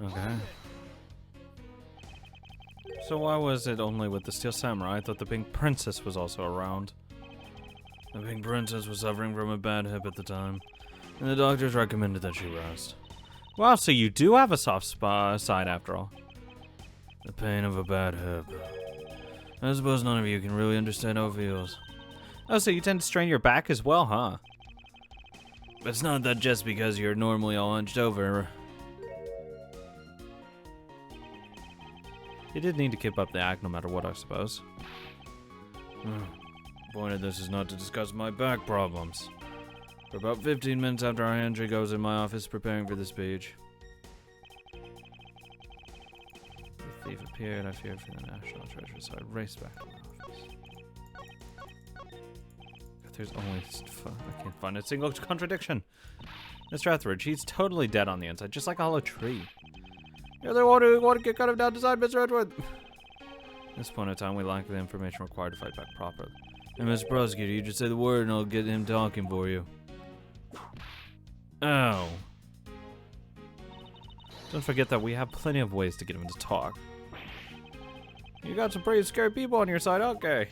Okay. So why was it only with the Steel Samurai? I thought the Pink Princess was also around. The Pink Princess was suffering from a bad hip at the time, and the doctors recommended that she rest. Wow, so you do have a soft side after all. The pain of a bad hip. I suppose none of you can really understand how it feels. Oh, so you tend to strain your back as well, huh? But it's not that just because you're normally all hunched over. You did need to keep up the act no matter what, I suppose. The point of this is not to discuss my back problems. For about 15 minutes after our entry goes in my office preparing for the speech. The thief appeared, I feared for the national treasure, so I raced back to my office. There's only... I can't find a single contradiction. Mr. Etheridge, he's totally dead on the inside, just like a hollow tree. You're the one who want to get cut him down to side, Mr. Edward. At this point in time, we lack the information required to fight back properly. And Mr. Prosecutor, you just say the word and I'll get him talking for you. Oh. Don't forget that we have plenty of ways to get him to talk. You got some pretty scary people on your side, okay.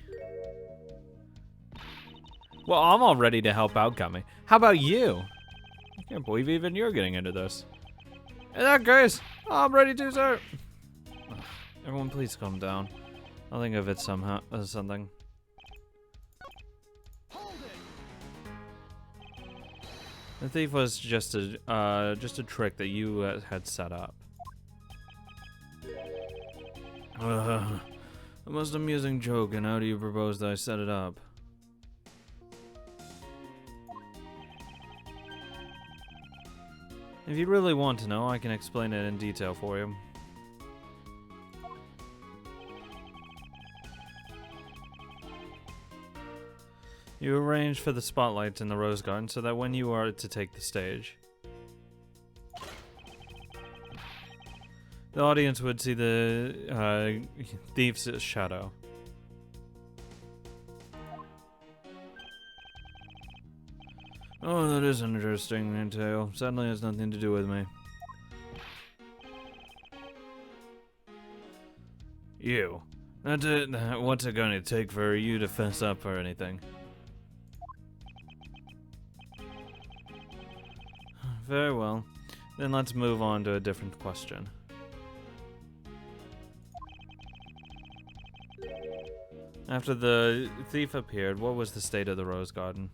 Well, I'm all ready to help out, Gummy. How about you? I can't believe even you're getting into this. In that case, I'm ready to, sir. Everyone, please calm down. I'll think of it somehow as something. The thief was just a trick that you had set up. A most amusing joke, and how do you propose that I set it up? If you really want to know, I can explain it in detail for you. You arrange for the spotlights in the Rose Garden so that when you are to take the stage, the audience would see the thief's shadow. Oh, that is an interesting tale. Sadly, it has nothing to do with me. You. What's it going to take for you to fess up or anything? Very well. Then let's move on to a different question. After the thief appeared, what was the state of the Rose Garden?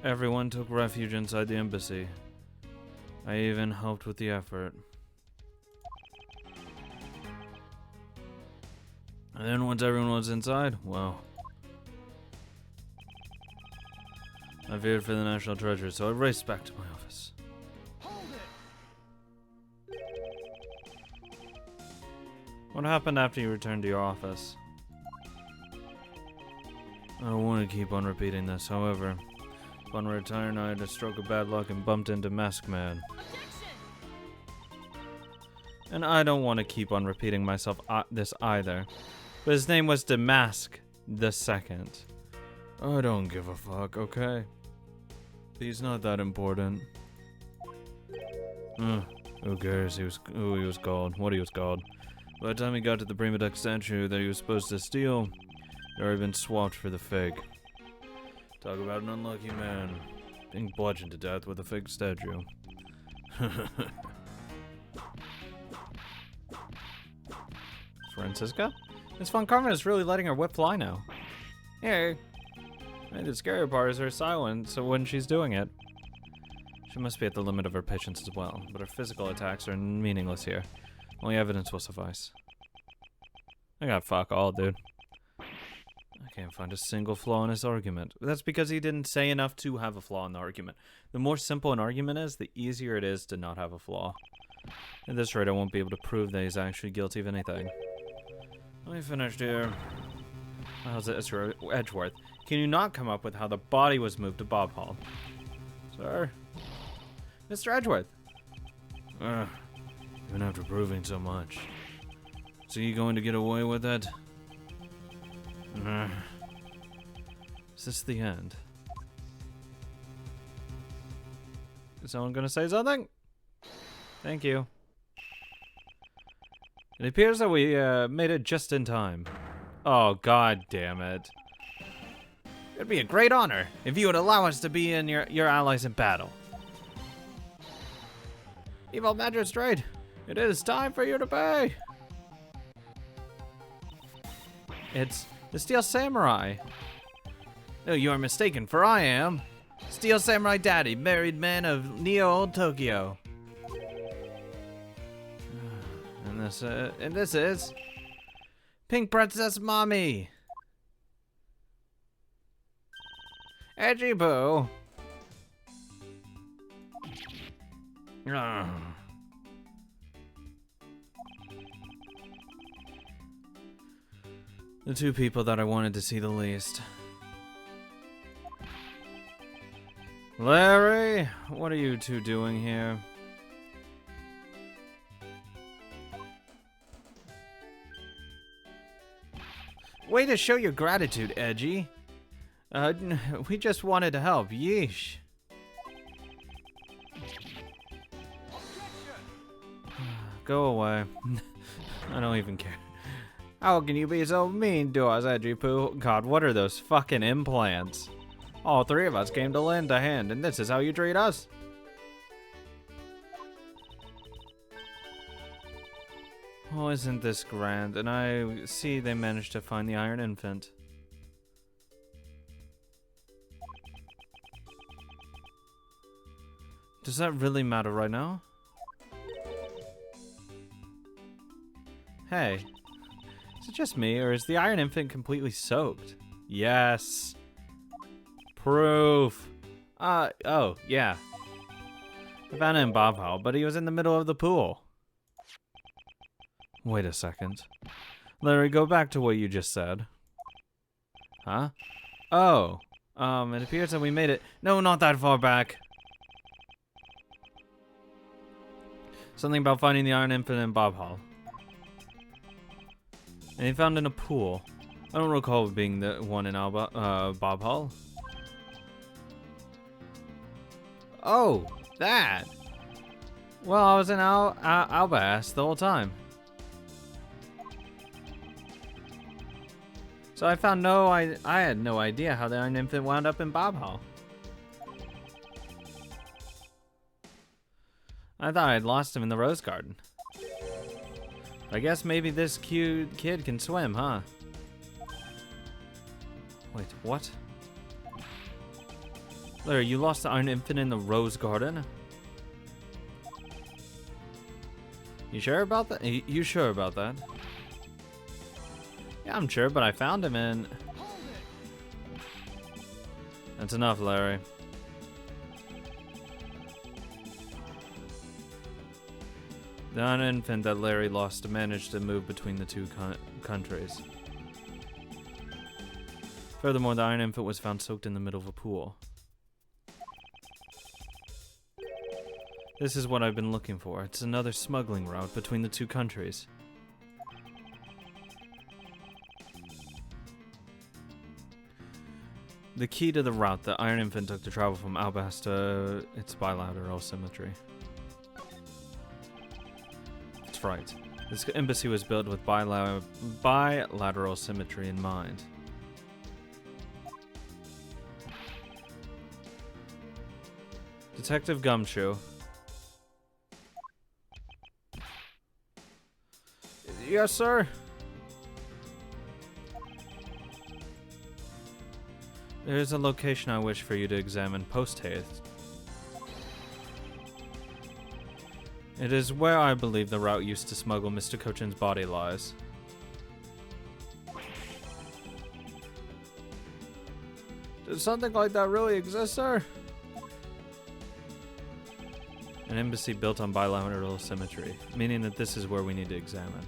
Everyone took refuge inside the embassy. I even helped with the effort. And then once everyone was inside, well, I feared for the national treasure, so I raced back to my office. What happened after you returned to your office? I don't want to keep on repeating this, however, upon retiring I had a stroke of bad luck and bumped into Mask Man. And I don't want to keep on repeating myself this either, but his name was Damask the Second. I don't give a fuck, okay? He's not that important. Who cares who he was called, what he was called. By the time he got to the Prima Duck statue that he was supposed to steal, he'd already been swapped for the fig. Talk about an unlucky man, being bludgeoned to death with a fig statue. Francisca? Miss Von Carmen is really letting her whip fly now. Hey. The scary part is her silence when she's doing it. She must be at the limit of her patience as well, but her physical attacks are meaningless here. Only evidence will suffice. I got fuck all, dude. I can't find a single flaw in his argument. That's because he didn't say enough to have a flaw in the argument. The more simple an argument is, the easier it is to not have a flaw. At this rate, I won't be able to prove that he's actually guilty of anything. Let me finish here. How's it, Mr. Edgeworth? Can you not come up with how the body was moved to Bob Hall? Sir? Mr. Edgeworth! Even after proving so much. So you going to get away with it? Is this the end? Is someone gonna say something? Thank you. It appears that we made it just in time. Oh, god damn it. It'd be a great honor if you would allow us to be in your allies in battle. Evil Magistrate, it is time for you to pay. It's the Steel Samurai. No, you are mistaken, for I am Steel Samurai Daddy, married man of Neo Tokyo. And this is Pink Princess Mommy. Edgy Boo. The two people that I wanted to see the least. Larry, what are you two doing here? Way to show your gratitude, Edgy. We just wanted to help. Yeesh. Go away. I don't even care. How can you be so mean to us, Edgy Poo? God, what are those fucking implants? All three of us came to lend a hand, and this is how you treat us? Oh, isn't this grand? And I see they managed to find the Iron Infant. Does that really matter right now? Hey, is it just me, or is the Iron Infant completely soaked? Yes. Proof. Oh, yeah. I found him in Bob Hall, but he was in the middle of the pool. Wait a second. Larry, go back to what you just said. Huh? Oh. It appears that we made it. No, not that far back. Something about finding the Iron Infant in Bob Hall. And he found in a pool. I don't recall it being the one in Bob Hall. Oh, that. Well, I was in Albas the whole time. So I found I had no idea how the Iron Infant wound up in Bob Hall. I thought I'd lost him in the Rose Garden. I guess maybe this cute kid can swim, huh? Wait, what? Larry, you lost the Iron Infant in the Rose Garden? You sure about that? You sure about that? Yeah, I'm sure, but I found him in... That's enough, Larry. The Iron Infant that Larry lost managed to move between the two countries. Furthermore, the Iron Infant was found soaked in the middle of a pool. This is what I've been looking for. It's another smuggling route between the two countries. The key to the route the Iron Infant took to travel from Albas to its bilateral symmetry. That's right. This embassy was built with bilateral symmetry in mind. Detective Gumshoe. Yes, sir. There is a location I wish for you to examine post-haste. It is where I believe the route used to smuggle Mr. Cochin's body lies. Does something like that really exist, sir? An embassy built on bilateral symmetry, meaning that this is where we need to examine.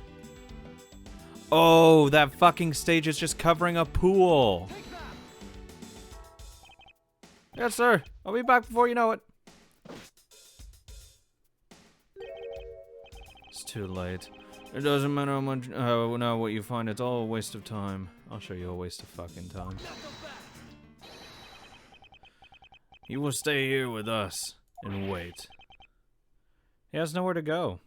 Oh, that fucking stage is just covering a pool. Yes, sir. I'll be back before you know it. It's too late. It doesn't matter how much, no, what you find. It's all a waste of time. I'll show you a waste of fucking time. You will stay here with us. and wait. He has nowhere to go.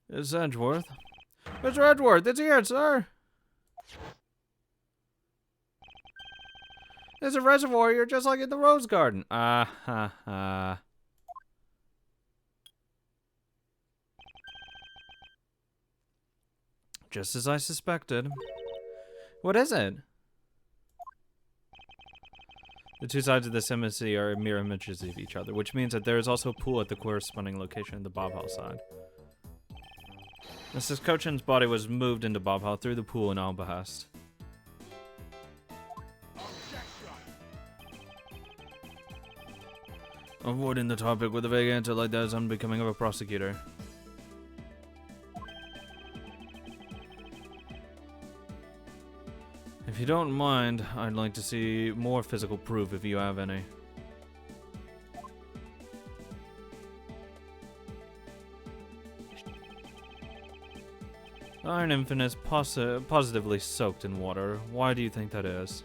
It's Edgeworth. Mr. Edgeworth, it's here, sir. There's a reservoir here just like in the rose garden. Ah ha ha. Just as I suspected. What is it? The two sides of this embassy are mirror images of each other, which means that there is also a pool at the corresponding location in the Bob Hall side. Mrs. Cochin's body was moved into Bob Hall through the pool in all behest. Avoiding the topic with a vague answer like that is unbecoming of a prosecutor. If you don't mind, I'd like to see more physical proof if you have any. The Iron Infant is positively soaked in water. Why do you think that is?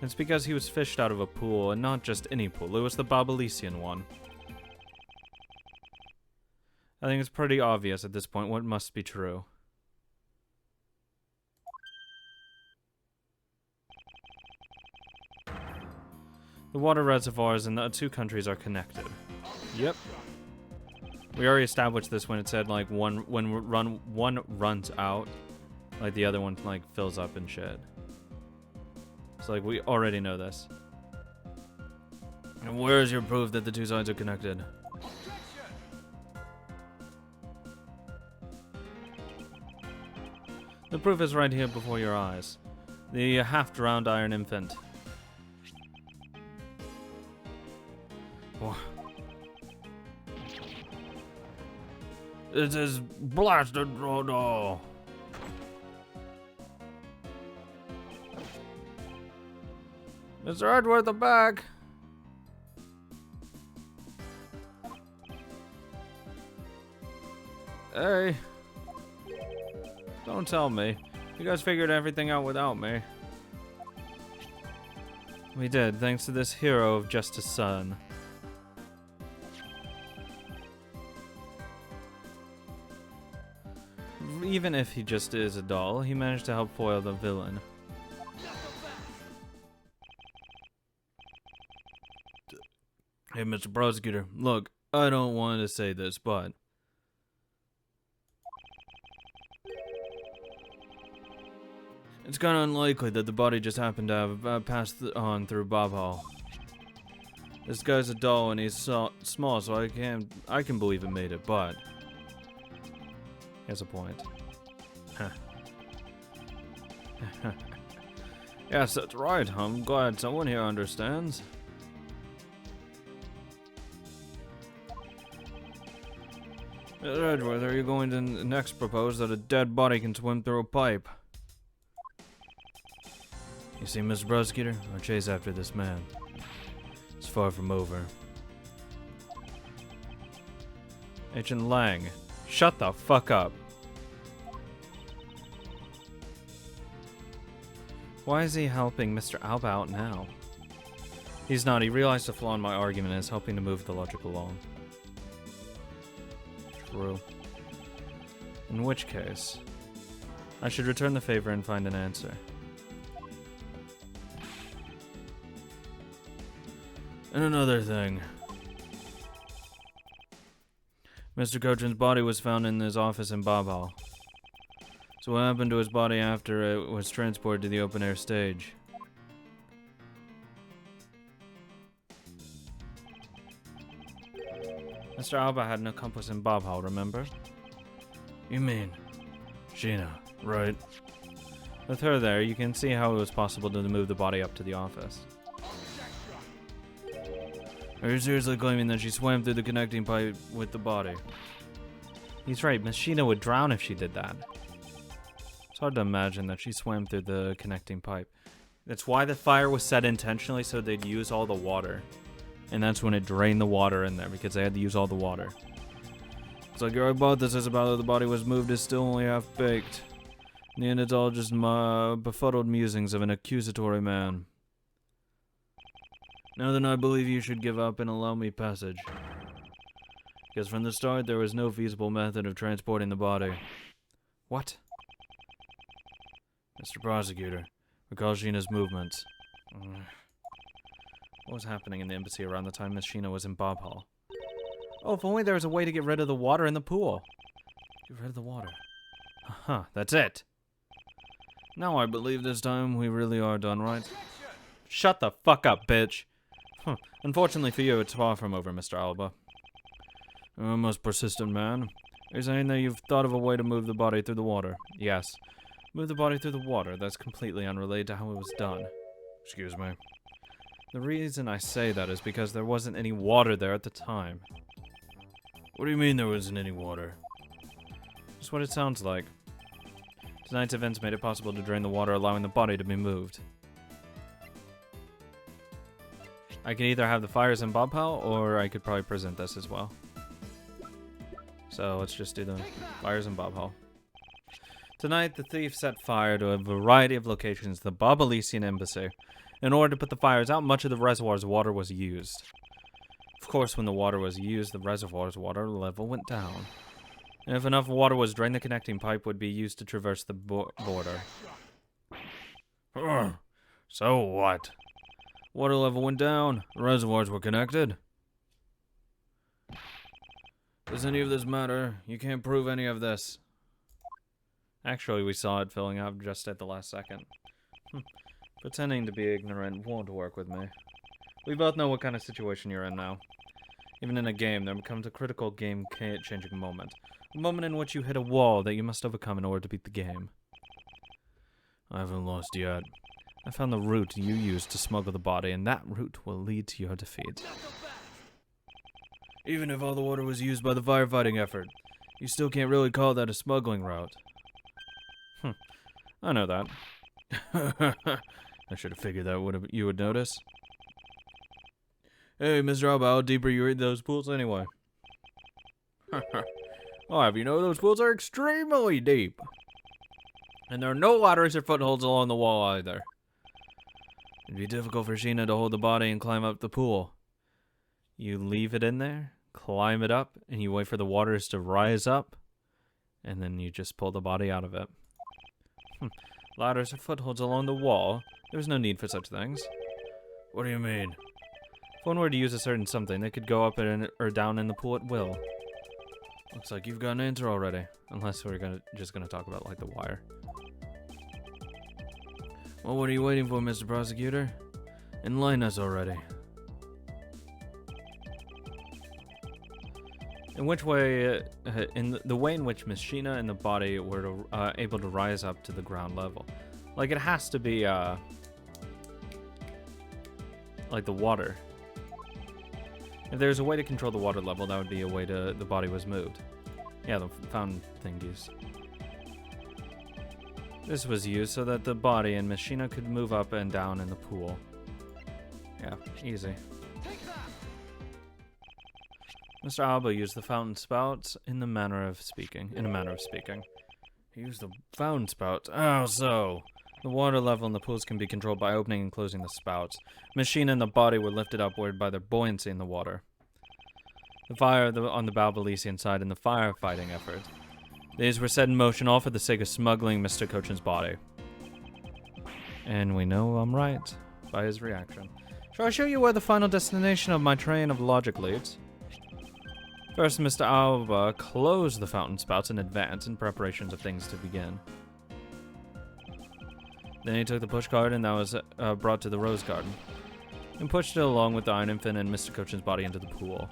It's because he was fished out of a pool, and not just any pool. It was the Bobalisian one. I think it's pretty obvious at this point what must be true. The water reservoirs in the two countries are connected. Yep. We already established this when it said like one runs out, like the other one like fills up and shit. So like we already know this. And where is your proof that the two sides are connected? The proof is right here before your eyes. The half-drowned Iron Infant. It is blasted Rodo. Mr. Edgeworth, I'm back. Hey. Don't tell me. You guys figured everything out without me. We did, thanks to this hero of Justice Sun. Even if he just is a doll, he managed to help foil the villain. Hey, Mr. Prosecutor, look, I don't want to say this, but it's kind of unlikely that the body just happened to have passed on through Bob Hall. This guy's a doll and he's small, so I can believe it made it, but he has a point. Huh. Yes, that's right. I'm glad someone here understands. Mr. Edgeworth, are you going to next propose that a dead body can swim through a pipe? You see, Mr. Prosecutor, our chase after this man is far from over. Agent Lang, shut the fuck up. Why is he helping Mr. Alba out now? He's not. He realized the flaw in my argument and is helping to move the logic along. True. In which case, I should return the favor and find an answer. And another thing. Mr. Cochin's body was found in his office in Bob Hall. So what happened to his body after it was transported to the open air stage? Mr. Alba had an accomplice in Bob Hall, remember? You mean Sheena, right? With her there, you can see how it was possible to move the body up to the office. Are you seriously claiming that she swam through the connecting pipe with the body? He's right, Miss Sheena would drown if she did that. It's hard to imagine that she swam through the connecting pipe. That's why the fire was set intentionally, so they'd use all the water. And that's when it drained the water in there, because they had to use all the water. Looks like your hypothesis about how the body was moved is still only half-baked. In the end, it's all just befuddled musings of an accusatory man. Now then, I believe you should give up and allow me passage. Because from the start, there was no feasible method of transporting the body. What? Mr. Prosecutor, recall Sheena's movements. What was happening in the embassy around the time Miss Sheena was in Bob Hall? Oh, if only there was a way to get rid of the water in the pool. Get rid of the water. Huh, that's it. Now I believe this time we really are done right. Shut the fuck up, bitch. Unfortunately for you, it's far from over, Mr. Alba. A most persistent man. You're saying that you've thought of a way to move the body through the water. Yes. Move the body through the water. That's completely unrelated to how it was done. Excuse me. The reason I say that is because there wasn't any water there at the time. What do you mean there wasn't any water? Just what it sounds like. Tonight's events made it possible to drain the water, allowing the body to be moved. I can either have the fires in Bob Hall, or I could probably present this as well. So let's just do the fires in Bob Hall. Tonight, the thief set fire to a variety of locations at the Bob Elysian Embassy. In order to put the fires out, much of the reservoir's water was used. Of course, when the water was used, the reservoir's water level went down. And if enough water was drained, the connecting pipe would be used to traverse the border. So what? Water level went down. The reservoirs were connected. Does any of this matter? You can't prove any of this. Actually, we saw it filling up just at the last second. Pretending to be ignorant won't work with me. We both know what kind of situation you're in now. Even in a game, there becomes a critical game-changing moment. A moment in which you hit a wall that you must overcome in order to beat the game. I haven't lost yet. I found the route you used to smuggle the body, and that route will lead to your defeat. Even if all the water was used by the firefighting effort, you still can't really call that a smuggling route. I know that. I should have figured that you would notice. Hey, Mr. Alba, how deep are you in those pools anyway? Well, have you know those pools are extremely deep. And there are no ladders or footholds along the wall either. It'd be difficult for Sheena to hold the body and climb up the pool. You leave it in there, climb it up, and you wait for the waters to rise up, and then you just pull the body out of it. Ladders or footholds along the wall? There's no need for such things. What do you mean? If one were to use a certain something, they could go up or down in the pool at will. Looks like you've got an answer already. Unless we're just gonna talk about, like, the wire. Well, what are you waiting for, Mr. Prosecutor? Enlighten us already. In which way, in the way in which Miss Sheena and the body were able to rise up to the ground level. Like, it has to be, like the water. If there's a way to control the water level, that would be a way the body was moved. Yeah, the fountain thingies. This was used so that the body and Miss Sheena could move up and down in the pool. Yeah, easy. Mr. Alba used the fountain spouts in a manner of speaking. He used the fountain spouts. How so? The water level in the pools can be controlled by opening and closing the spouts. Miss Sheena and the body were lifted upward by their buoyancy in the water. The fire on the Balbalisian side and the firefighting effort. These were set in motion all for the sake of smuggling Mr. Cochin's body. And we know I'm right by his reaction. Shall I show you where the final destination of my train of logic leads? First, Mr. Alba closed the fountain spouts in advance in preparations of things to begin. Then he took the pushcart and that was brought to the rose garden, and pushed it along with the iron infant and Mr. Cochin's body into the pool.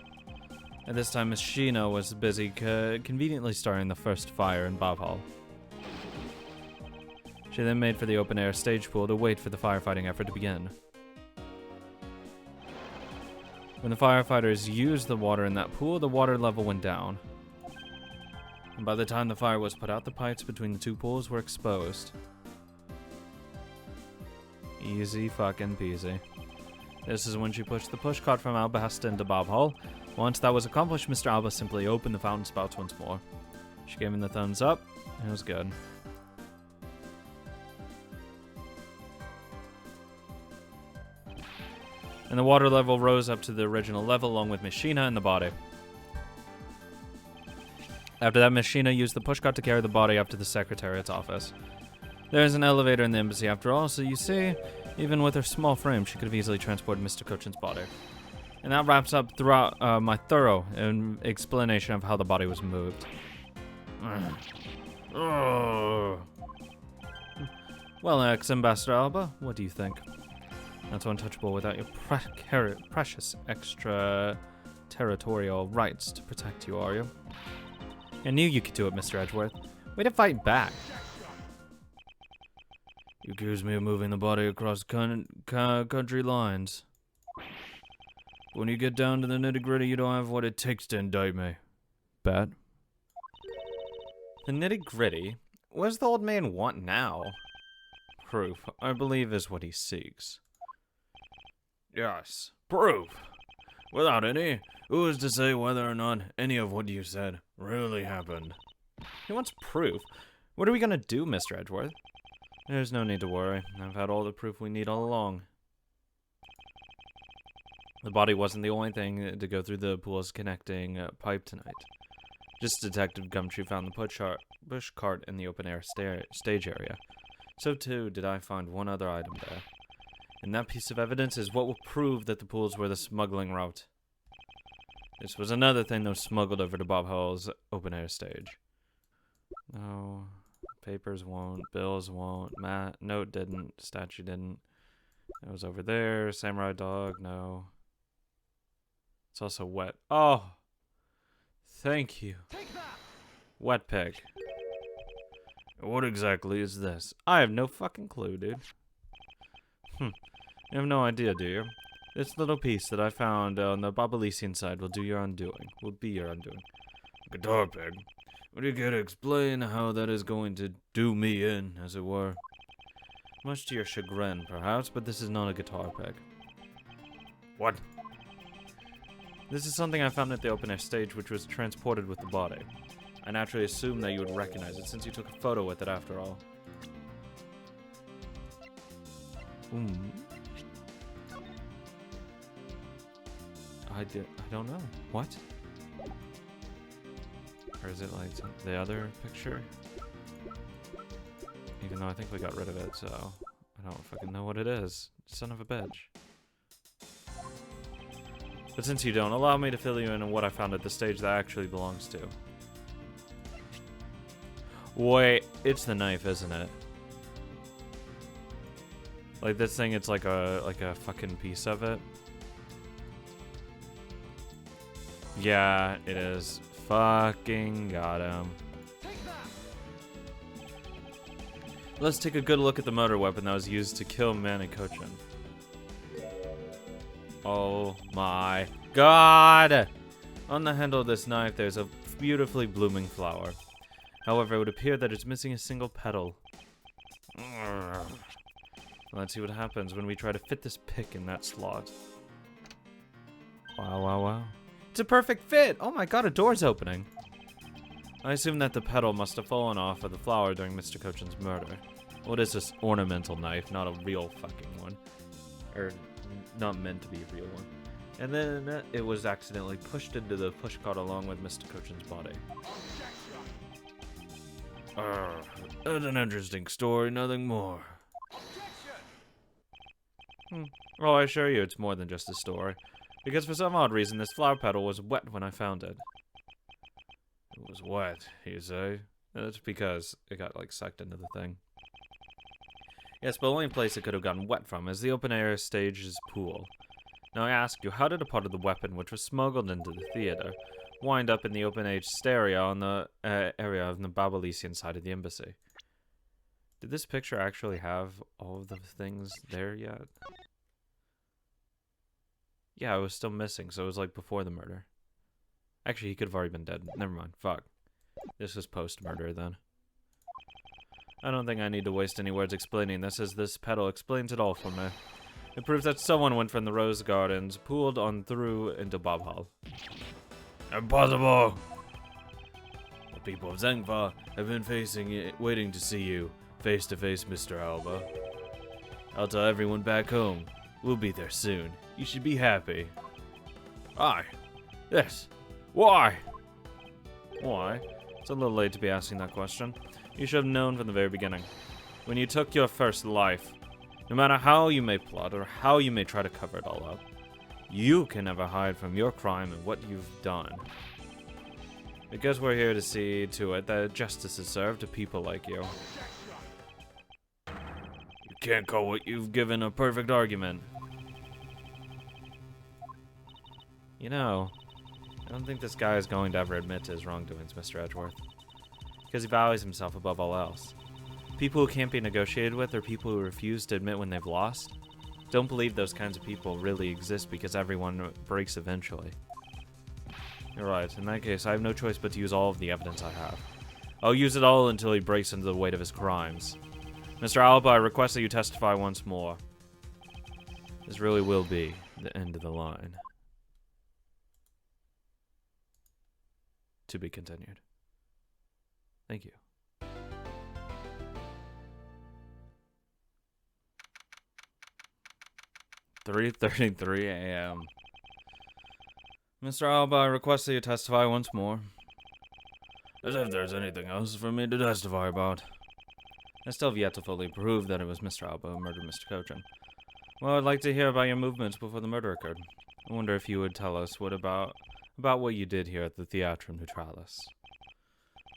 At this time, Miss Sheena was busy conveniently starting the first fire in Bob Hall. She then made for the open-air stage pool to wait for the firefighting effort to begin. When the firefighters used the water in that pool, the water level went down. And by the time the fire was put out, the pipes between the two pools were exposed. Easy fucking peasy. This is when she pushed the pushcart from Alabasta into Bob Hole. Once that was accomplished, Mr. Alba simply opened the fountain spouts once more. She gave him the thumbs up, and it was good. And the water level rose up to the original level along with Machina and the body. After that, Machina used the pushcart to carry the body up to the Secretariat's office. There's an elevator in the embassy after all, so you see, even with her small frame, she could have easily transported Mr. Cochin's body. And that wraps up throughout my thorough explanation of how the body was moved. Well, ex-Ambassador Alba, what do you think? Not so untouchable without your precious extra-territorial rights to protect you, are you? I knew you could do it, Mr. Edgeworth. Way to fight back. You accuse me of moving the body across country lines. When you get down to the nitty-gritty, you don't have what it takes to indict me. Bet. The nitty-gritty? What does the old man want now? Proof, I believe, is what he seeks. Yes, proof. Without any, who is to say whether or not any of what you said really happened? He wants proof. What are we gonna do, Mr. Edgeworth? There's no need to worry. I've had all the proof we need all along. The body wasn't the only thing to go through the pool's connecting pipe tonight. Just Detective Gumtree found the pushcart in the open-air stage area. So too did I find one other item there. And that piece of evidence is what will prove that the pools were the smuggling route. This was another thing that was smuggled over to Bob Hall's open-air stage. No, papers won't, bills won't, note didn't, statue didn't. It was over there, samurai dog, no. It's also wet. Oh! Thank you. Wet pig. What exactly is this? I have no fucking clue, dude. You have no idea, do you? This little piece that I found on the Bobalisian side will be your undoing. Guitar peg. Would you care to explain how that is going to do me in, as it were? Much to your chagrin, perhaps, but this is not a guitar peg. What? This is something I found at the open-air stage, which was transported with the body. I naturally assumed that you would recognize it, since you took a photo with it after all. I don't know. What? Or is it like the other picture? Even though I think we got rid of it, so I don't fucking know what it is. Son of a bitch. But since you don't, allow me to fill you in on what I found at the stage that actually belongs to. Wait, it's the knife, isn't it? Like this thing, it's like a fucking piece of it. Yeah, it is. Fucking got him. Let's take a good look at the motor weapon that was used to kill Manny Cochin. Oh my god! On the handle of this knife, there's a beautifully blooming flower. However, it would appear that it's missing a single petal. Let's see what happens when we try to fit this pick in that slot. Wow, wow, wow. It's a perfect fit! Oh my god, a door's opening. I assume that the petal must have fallen off of the flower during Mr. Cochin's murder. What is this ornamental knife, not a real fucking one? Or, not meant to be a real one. And then it was accidentally pushed into the pushcart along with Mr. Cochin's body. That's an interesting story, nothing more. Oh, I assure you it's more than just a story. Because for some odd reason, this flower petal was wet when I found it. It was wet, you say? That's because it got, like, sucked into the thing. Yes, but the only place it could have gotten wet from is the open-air stage's pool. Now I ask you, how did a part of the weapon, which was smuggled into the theater, wind up in the open-air area on the area on the Babalisian side of the embassy? Did this picture actually have all of the things there yet? Yeah, it was still missing, so it was like before the murder. Actually, he could have already been dead. Never mind. Fuck. This was post-murder then. I don't think I need to waste any words explaining this, as this petal explains it all for me. It proves that someone went from the Rose Gardens, pooled on through into Bob Hall. Impossible! The people of Zangva have been waiting to see you, face to face, Mr. Alba. I'll tell everyone back home. We'll be there soon. You should be happy. Aye. Yes. Why? Why? It's a little late to be asking that question. You should have known from the very beginning. When you took your first life, no matter how you may plot or how you may try to cover it all up, you can never hide from your crime and what you've done. Because we're here to see to it that justice is served to people like you. You can't call what you've given a perfect argument. You know, I don't think this guy is going to ever admit to his wrongdoings, Mr. Edgeworth. Because he values himself above all else. People who can't be negotiated with are people who refuse to admit when they've lost. Don't believe those kinds of people really exist because everyone breaks eventually. You're right. In that case, I have no choice but to use all of the evidence I have. I'll use it all until he breaks under the weight of his crimes. Mr. Alba, I request that you testify once more. This really will be the end of the line. To be continued. Thank you. "3:33 a.m. Mr. Alba, I request that you testify once more. As if there's anything else for me to testify about. I still have yet to fully prove that it was Mr. Alba who murdered Mr. Cochin. Well, I'd like to hear about your movements before the murder occurred. I wonder if you would tell us about what you did here at the Theatrum Neutralis.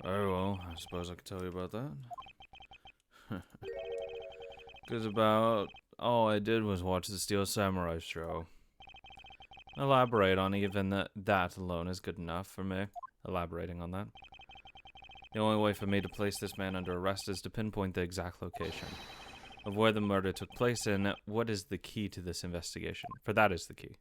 Very well, I suppose I could tell you about that. Because about all I did was watch the Steel Samurai show. Elaborate on even that alone is good enough for me. Elaborating on that. The only way for me to place this man under arrest is to pinpoint the exact location of where the murder took place and what is the key to this investigation. For that is the key.